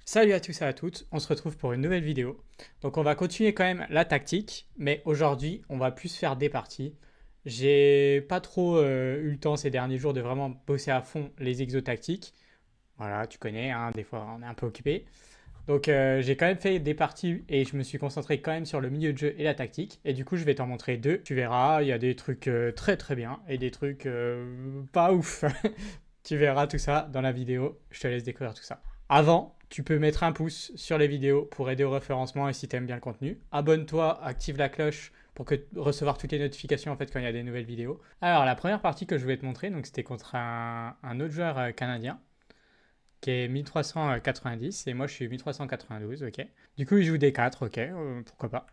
Salut à tous et à toutes, on se retrouve pour une nouvelle vidéo. Donc on va continuer quand même la tactique, mais aujourd'hui on va plus faire des parties. J'ai pas trop eu le temps ces derniers jours de vraiment bosser à fond les exos tactiques. Voilà, tu connais, hein, des fois on est un peu occupé. Donc j'ai quand même fait des parties et je me suis concentré quand même sur le milieu de jeu et la tactique. Et du coup je vais t'en montrer deux. Tu verras, il y a des trucs très très bien et des trucs pas ouf. Tu verras tout ça dans la vidéo. Je te laisse découvrir tout ça. Avant, tu peux mettre un pouce sur les vidéos pour aider au référencement et si tu aimes bien le contenu. Abonne-toi, active la cloche pour recevoir toutes les notifications en fait quand il y a des nouvelles vidéos. Alors la première partie que je voulais te montrer, donc c'était contre un autre joueur canadien qui est 1390 et moi je suis 1392, ok. Du coup il joue D4, ok, pourquoi pas.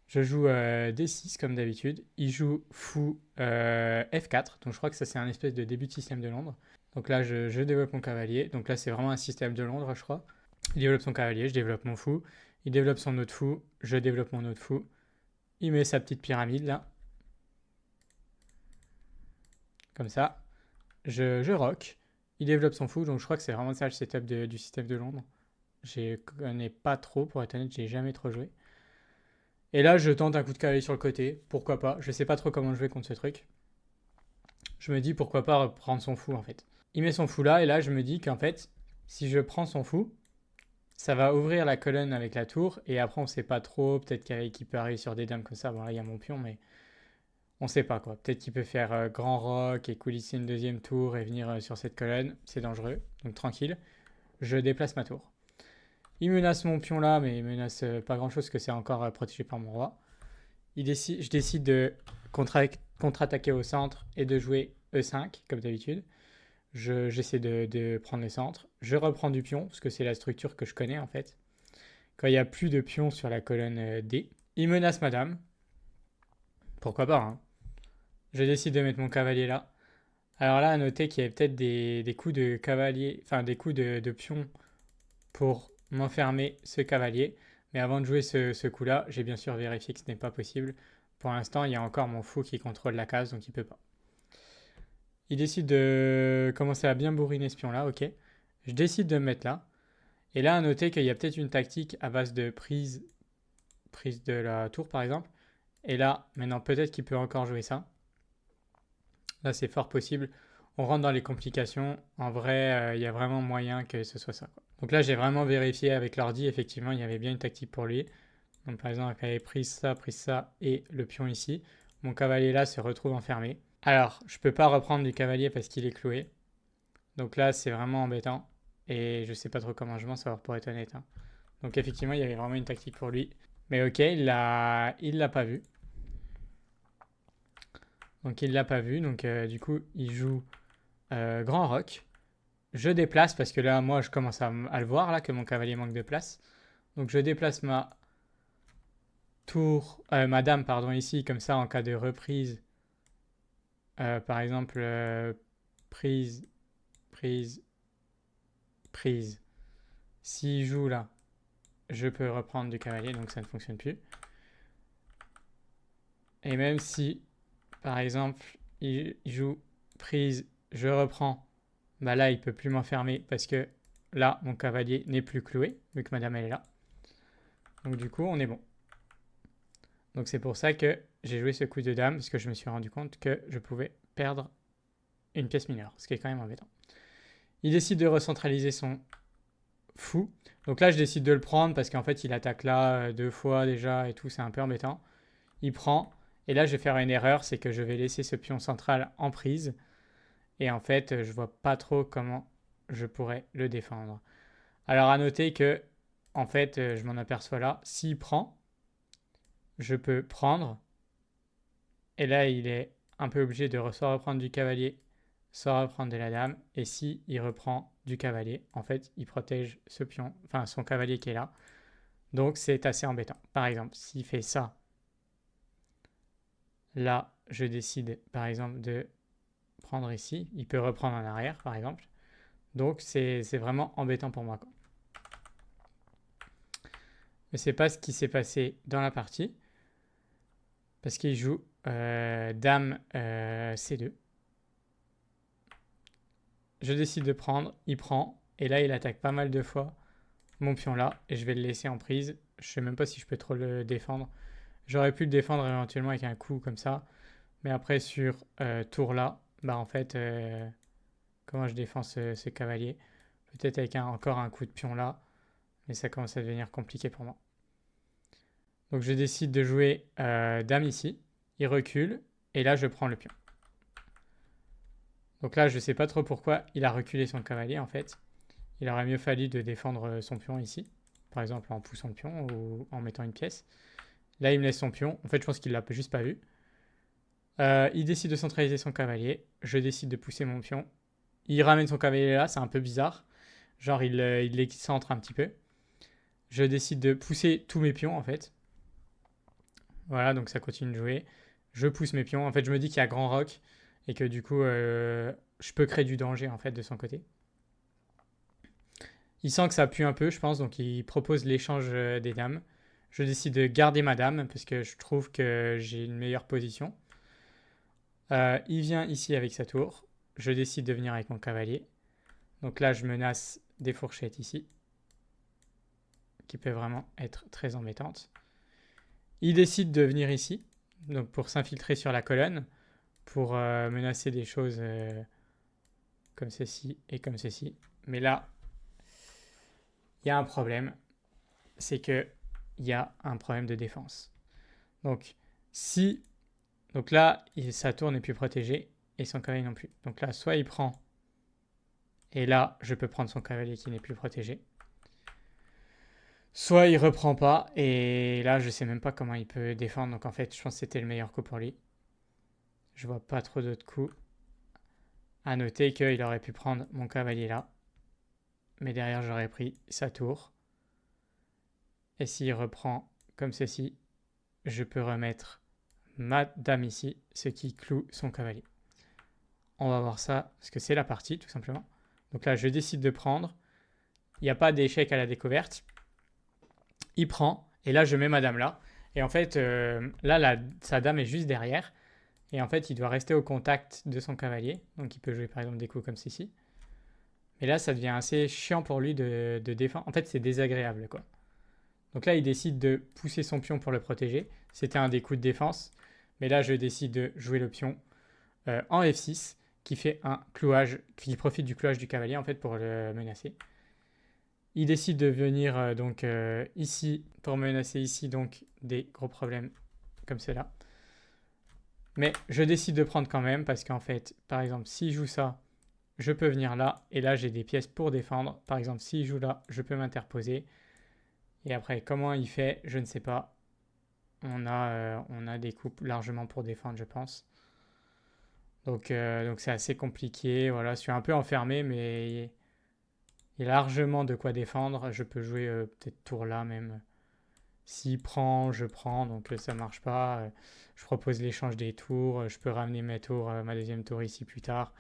Je joue D6 comme d'habitude. Il joue fou F4. Donc je crois que ça c'est un espèce de début de système de Londres. Donc là je développe mon cavalier. Donc là c'est vraiment un système de Londres je crois. Il développe son cavalier, je développe mon fou. Il développe son autre fou, je développe mon autre fou. Il met sa petite pyramide là. Comme ça. Je rock. Il développe son fou. Donc je crois que c'est vraiment ça le setup du système de Londres. Je connais pas trop pour être honnête, j'ai jamais trop joué. Et là je tente un coup de cavalier sur le côté. Pourquoi pas. Je sais pas trop comment jouer contre ce truc. Je me dis pourquoi pas reprendre son fou en fait. Il met son fou là et là je me dis qu'en fait si je prends son fou, ça va ouvrir la colonne avec la tour et après on sait pas trop, peut-être qu'il peut arriver sur des dames comme ça, bon là il y a mon pion mais on sait pas quoi. Peut-être qu'il peut faire grand rock et coulisser une deuxième tour et venir sur cette colonne, c'est dangereux, donc tranquille. Je déplace ma tour. Il menace mon pion là mais il menace pas grand chose que c'est encore protégé par mon roi. Je décide de contre-attaquer au centre et de jouer E5 comme d'habitude. J'essaie de prendre les centres. Je reprends du pion, parce que c'est la structure que je connais en fait. Quand il n'y a plus de pion sur la colonne D, il menace madame. Pourquoi pas, hein. Je décide de mettre mon cavalier là. Alors là, à noter qu'il y avait peut-être des coups de cavalier, enfin des coups de pion pour m'enfermer ce cavalier. Mais avant de jouer ce coup-là, j'ai bien sûr vérifié que ce n'est pas possible. Pour l'instant, il y a encore mon fou qui contrôle la case, donc il peut pas. Il décide de commencer à bien bourriner ce pion là, ok. Je décide de me mettre là. Et là, à noter qu'il y a peut-être une tactique à base de prise de la tour par exemple. Et là, maintenant, peut-être qu'il peut encore jouer ça. Là, c'est fort possible. On rentre dans les complications. En vrai, il y a vraiment moyen que ce soit ça, quoi. Donc là, j'ai vraiment vérifié avec l'ordi. Effectivement, il y avait bien une tactique pour lui. Donc par exemple, il avait pris ça et le pion ici. Mon cavalier là se retrouve enfermé. Alors, je peux pas reprendre du cavalier parce qu'il est cloué. Donc là, c'est vraiment embêtant. Et je sais pas trop comment je m'en sors pour être honnête, hein. Donc effectivement, il y avait vraiment une tactique pour lui. Mais ok, il l'a pas vu. Donc il l'a pas vu. Donc du coup, il joue grand rock. Je déplace parce que là, moi, je commence à le voir là que mon cavalier manque de place. Donc je déplace ma dame, pardon, ici comme ça en cas de reprise. Par exemple, prise, prise, prise. S'il joue là, je peux reprendre du cavalier, donc ça ne fonctionne plus. Et même si, par exemple, il joue prise, je reprends, bah là, il peut plus m'enfermer parce que là, mon cavalier n'est plus cloué, vu que madame, elle est là. Donc du coup, on est bon. Donc c'est pour ça que j'ai joué ce coup de dame, parce que je me suis rendu compte que je pouvais perdre une pièce mineure, ce qui est quand même embêtant. Il décide de recentraliser son fou. Donc là, je décide de le prendre parce qu'en fait, il attaque là deux fois déjà et tout, c'est un peu embêtant. Il prend, et là, je vais faire une erreur, c'est que je vais laisser ce pion central en prise. Et en fait, je vois pas trop comment je pourrais le défendre. Alors à noter que, en fait, je m'en aperçois là, s'il prend, je peux prendre, et là, il est un peu obligé de soit reprendre du cavalier, soit reprendre de la dame. Et si il reprend du cavalier, en fait, il protège ce pion, enfin son cavalier qui est là. Donc c'est assez embêtant. Par exemple, s'il fait ça, là, je décide par exemple de prendre ici. Il peut reprendre en arrière, par exemple. Donc c'est vraiment embêtant pour moi, quoi. Mais c'est pas ce qui s'est passé dans la partie. Parce qu'il joue Dame C2. Je décide de prendre, il prend. Et là, il attaque pas mal de fois mon pion là et je vais le laisser en prise. Je sais même pas si je peux trop le défendre. J'aurais pu le défendre éventuellement avec un coup comme ça. Mais après sur tour là, bah en fait, comment je défends ce cavalier? Peut-être avec encore un coup de pion là. Mais ça commence à devenir compliqué pour moi. Donc je décide de jouer dame ici. Il recule. Et là je prends le pion. Donc là je sais pas trop pourquoi il a reculé son cavalier en fait. Il aurait mieux fallu de défendre son pion ici. Par exemple en poussant le pion ou en mettant une pièce. Là il me laisse son pion. En fait je pense qu'il l'a juste pas vu. Il décide de centraliser son cavalier. Je décide de pousser mon pion. Il ramène son cavalier là, c'est un peu bizarre. Genre il l'excentre un petit peu. Je décide de pousser tous mes pions en fait. Voilà, donc ça continue de jouer. Je pousse mes pions. En fait, je me dis qu'il y a grand roc et que du coup, je peux créer du danger en fait de son côté. Il sent que ça pue un peu, je pense, donc il propose l'échange des dames. Je décide de garder ma dame parce que je trouve que j'ai une meilleure position. Il vient ici avec sa tour. Je décide de venir avec mon cavalier. Donc là, je menace des fourchettes ici, qui peuvent vraiment être très embêtantes. Il décide de venir ici, donc pour s'infiltrer sur la colonne, pour menacer des choses comme ceci et comme ceci. Mais là, il y a un problème, c'est que il y a un problème de défense. Donc, donc là, sa tour n'est plus protégée et son cavalier non plus. Donc là, soit il prend, et là, je peux prendre son cavalier qui n'est plus protégé. Soit il reprend pas, et là, je sais même pas comment il peut défendre. Donc en fait, je pense que c'était le meilleur coup pour lui. Je vois pas trop d'autres coups. À noter qu'il aurait pu prendre mon cavalier là. Mais derrière, j'aurais pris sa tour. Et s'il reprend comme ceci, je peux remettre ma dame ici, ce qui cloue son cavalier. On va voir ça, parce que c'est la partie, tout simplement. Donc là, je décide de prendre. Il n'y a pas d'échec à la découverte. Il prend, et là, je mets ma dame là. Et en fait, là, sa dame est juste derrière. Et en fait, il doit rester au contact de son cavalier. Donc il peut jouer par exemple des coups comme ceci. Mais là, ça devient assez chiant pour lui de défendre. En fait, c'est désagréable, quoi. Donc là, il décide de pousser son pion pour le protéger. C'était un des coups de défense. Mais là, je décide de jouer le pion en F6, qui fait un clouage, qui profite du clouage du cavalier, en fait, pour le menacer. Il décide de venir donc ici, pour menacer ici, donc, des gros problèmes comme cela. Mais je décide de prendre quand même, parce qu'en fait, par exemple, s'il joue ça, je peux venir là, et là, j'ai des pièces pour défendre. Par exemple, s'il joue là, je peux m'interposer. Et après, comment il fait, je ne sais pas. On a des coups largement pour défendre, je pense. Donc c'est assez compliqué. Voilà, je suis un peu enfermé, mais il y a largement de quoi défendre. Je peux jouer peut-être tour là même. S'il prend, je prends. Donc ça marche pas. Je propose l'échange des tours. Je peux ramener ma deuxième tour ici plus tard.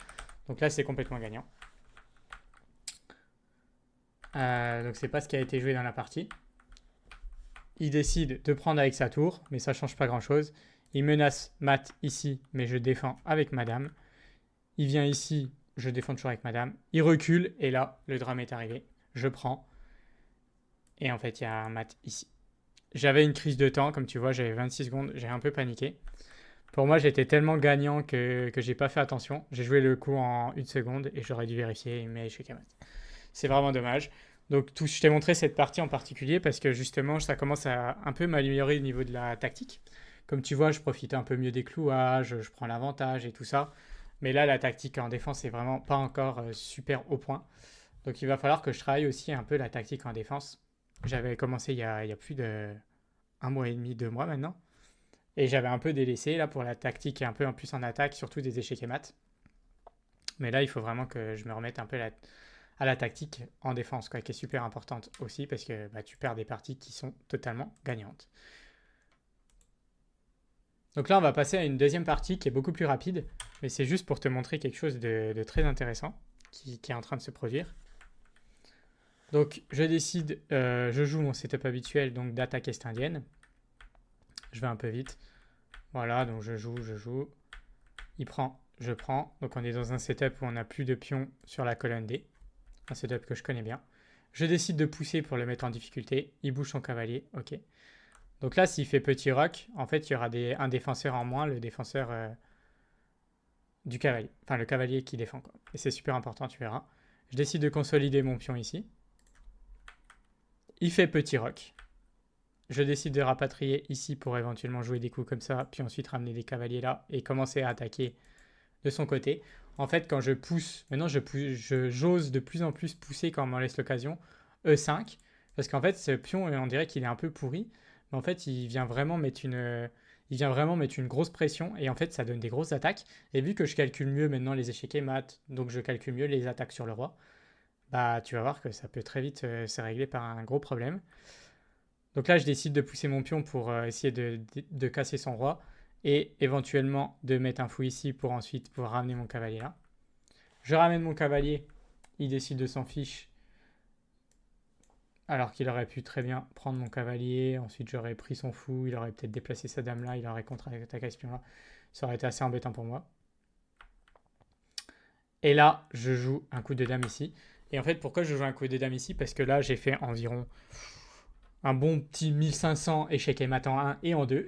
Donc là, c'est complètement gagnant. Donc c'est pas ce qui a été joué dans la partie. Il décide de prendre avec sa tour, mais ça change pas grand-chose. Il menace mat ici, mais je défends avec madame. Il vient ici, je défends toujours avec madame. Il recule, et là, le drame est arrivé. Je prends. Et en fait, il y a un mat ici. J'avais une crise de temps, comme tu vois, j'avais 26 secondes, j'ai un peu paniqué. Pour moi, j'étais tellement gagnant que j'ai pas fait attention. J'ai joué le coup en une seconde et j'aurais dû vérifier, mais je suis qu'à mat. C'est vraiment dommage. Donc, je t'ai montré cette partie en particulier parce que justement, ça commence à un peu m'améliorer au niveau de la tactique. Comme tu vois, je profite un peu mieux des clouages, je prends l'avantage et tout ça. Mais là, la tactique en défense est vraiment pas encore super au point. Donc, il va falloir que je travaille aussi un peu la tactique en défense. J'avais commencé il y a plus de un mois et demi, 2 mois maintenant. Et j'avais un peu délaissé là pour la tactique et un peu en plus en attaque, surtout des échecs et maths. Mais là, il faut vraiment que je me remette un peu à la tactique en défense, quoi, qui est super importante aussi parce que bah, tu perds des parties qui sont totalement gagnantes. Donc là, on va passer à une deuxième partie qui est beaucoup plus rapide, mais c'est juste pour te montrer quelque chose de très intéressant qui est en train de se produire. Donc je décide, je joue mon setup habituel donc d'attaque est-indienne. Je vais un peu vite. Voilà, donc je joue. Il prend, je prends. Donc on est dans un setup où on n'a plus de pions sur la colonne D. Un setup que je connais bien. Je décide de pousser pour le mettre en difficulté. Il bouge son cavalier. Ok. Donc là, s'il fait petit roc, en fait, il y aura un défenseur en moins, le défenseur du cavalier. Enfin, le cavalier qui défend, quoi. Et c'est super important, tu verras. Je décide de consolider mon pion ici. Il fait petit roc. Je décide de rapatrier ici pour éventuellement jouer des coups comme ça, puis ensuite ramener des cavaliers là et commencer à attaquer de son côté. En fait, quand je pousse, maintenant j'ose de plus en plus pousser quand on m'en laisse l'occasion, E5, parce qu'en fait, ce pion, on dirait qu'il est un peu pourri, mais en fait, il vient vraiment mettre une grosse pression, et en fait, ça donne des grosses attaques. Et vu que je calcule mieux maintenant les échecs et maths, donc je calcule mieux les attaques sur le roi, bah tu vas voir que ça peut très vite se régler par un gros problème. Donc là, je décide de pousser mon pion pour essayer de casser son roi et éventuellement de mettre un fou ici pour ensuite pouvoir ramener mon cavalier là. Je ramène mon cavalier, il décide de s'en fiche alors qu'il aurait pu très bien prendre mon cavalier, ensuite j'aurais pris son fou, il aurait peut-être déplacé sa dame là, il aurait contre-attaqué ce pion là. Ça aurait été assez embêtant pour moi. Et là, je joue un coup de dame ici. Et en fait, pourquoi je joue un coup de dame ici? Parce que là, j'ai fait environ un bon petit 1500 échecs et mat en 1 et en 2.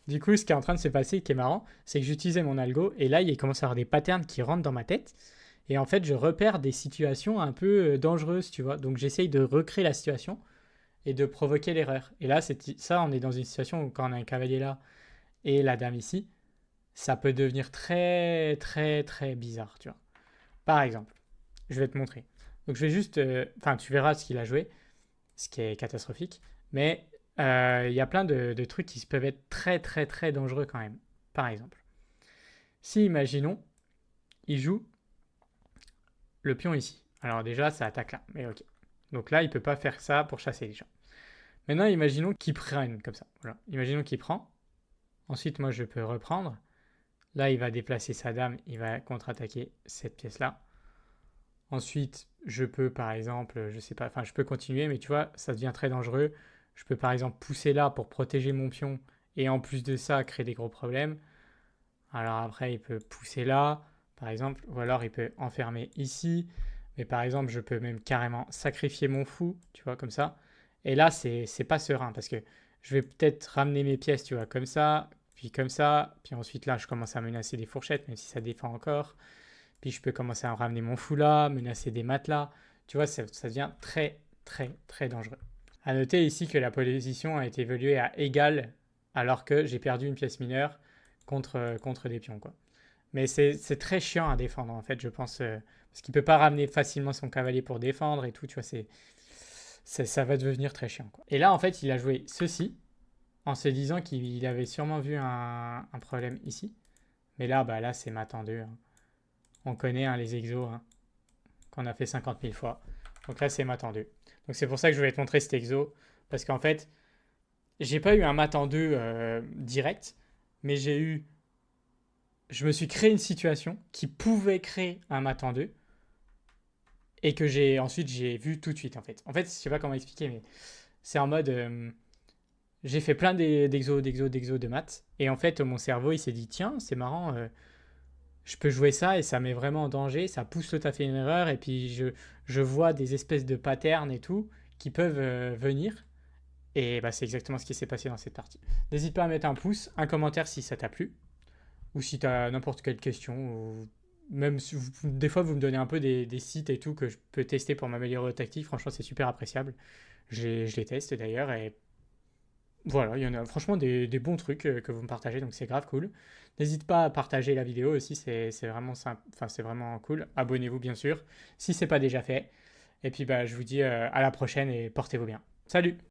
Du coup, ce qui est en train de se passer, qui est marrant, c'est que j'utilisais mon algo et là, il commence à avoir des patterns qui rentrent dans ma tête. Et en fait, je repère des situations un peu dangereuses, tu vois. Donc, j'essaye de recréer la situation et de provoquer l'erreur. Et là, ça, on est dans une situation où quand on a un cavalier là et la dame ici, ça peut devenir très, très, très bizarre, tu vois. Par exemple, je vais te montrer. Donc, je vais juste... Enfin, tu verras ce qu'il a joué, ce qui est catastrophique. Mais il y a plein de trucs qui peuvent être très, très, très dangereux quand même. Par exemple, si, imaginons, il joue le pion ici. Alors déjà, ça attaque là, mais ok. Donc là, il ne peut pas faire ça pour chasser les gens. Maintenant, imaginons qu'il prenne comme ça. Voilà. Imaginons qu'il prend. Ensuite, moi, je peux reprendre. Là, il va déplacer sa dame. Il va contre-attaquer cette pièce-là. Ensuite, je peux, par exemple, je sais pas, enfin, je peux continuer, mais tu vois, ça devient très dangereux. Je peux, par exemple, pousser là pour protéger mon pion et en plus de ça, créer des gros problèmes. Alors après, il peut pousser là, par exemple, ou alors il peut enfermer ici. Mais par exemple, je peux même carrément sacrifier mon fou, tu vois, comme ça. Et là, c'est pas serein parce que je vais peut-être ramener mes pièces, tu vois, comme ça. Puis ensuite, là, je commence à menacer des fourchettes, même si ça défend encore. Puis je peux commencer à ramener mon fou là, menacer des matelas. Tu vois, ça devient très, très, très dangereux. À noter ici que la position a été évoluée à égal alors que j'ai perdu une pièce mineure contre des pions, quoi. Mais c'est très chiant à défendre, en fait, je pense. Parce qu'il ne peut pas ramener facilement son cavalier pour défendre et tout, tu vois, ça va devenir très chiant, quoi. Et là, en fait, il a joué ceci en se disant qu'il avait sûrement vu un problème ici. Mais là, bah là, c'est mat en 2, hein. On connaît hein, les exos hein, qu'on a fait 50 000 fois. Donc là, c'est mat en 2. Donc c'est pour ça que je voulais te montrer cet exo. Parce qu'en fait, j'ai pas eu un mat en 2 direct, mais je me suis créé une situation qui pouvait créer un mat en 2 et que ensuite j'ai vu tout de suite en fait. En fait, je sais pas comment expliquer, mais c'est en mode j'ai fait plein d'exos de maths et en fait mon cerveau il s'est dit tiens c'est marrant, je peux jouer ça et ça met vraiment en danger, ça pousse tout à fait une erreur et puis je vois des espèces de patterns et tout qui peuvent venir. Et bah, c'est exactement ce qui s'est passé dans cette partie. N'hésite pas à mettre un pouce, un commentaire si ça t'a plu, ou si tu as n'importe quelle question, ou même si des fois vous me donnez un peu des sites et tout que je peux tester pour m'améliorer au tactique, franchement c'est super appréciable. Je les teste d'ailleurs, et voilà, il y en a franchement des bons trucs que vous me partagez, donc c'est grave cool. N'hésite pas à partager la vidéo aussi, c'est vraiment simple, enfin c'est vraiment cool. Abonnez-vous bien sûr, si c'est pas déjà fait. Et puis bah, je vous dis à la prochaine et portez-vous bien. Salut!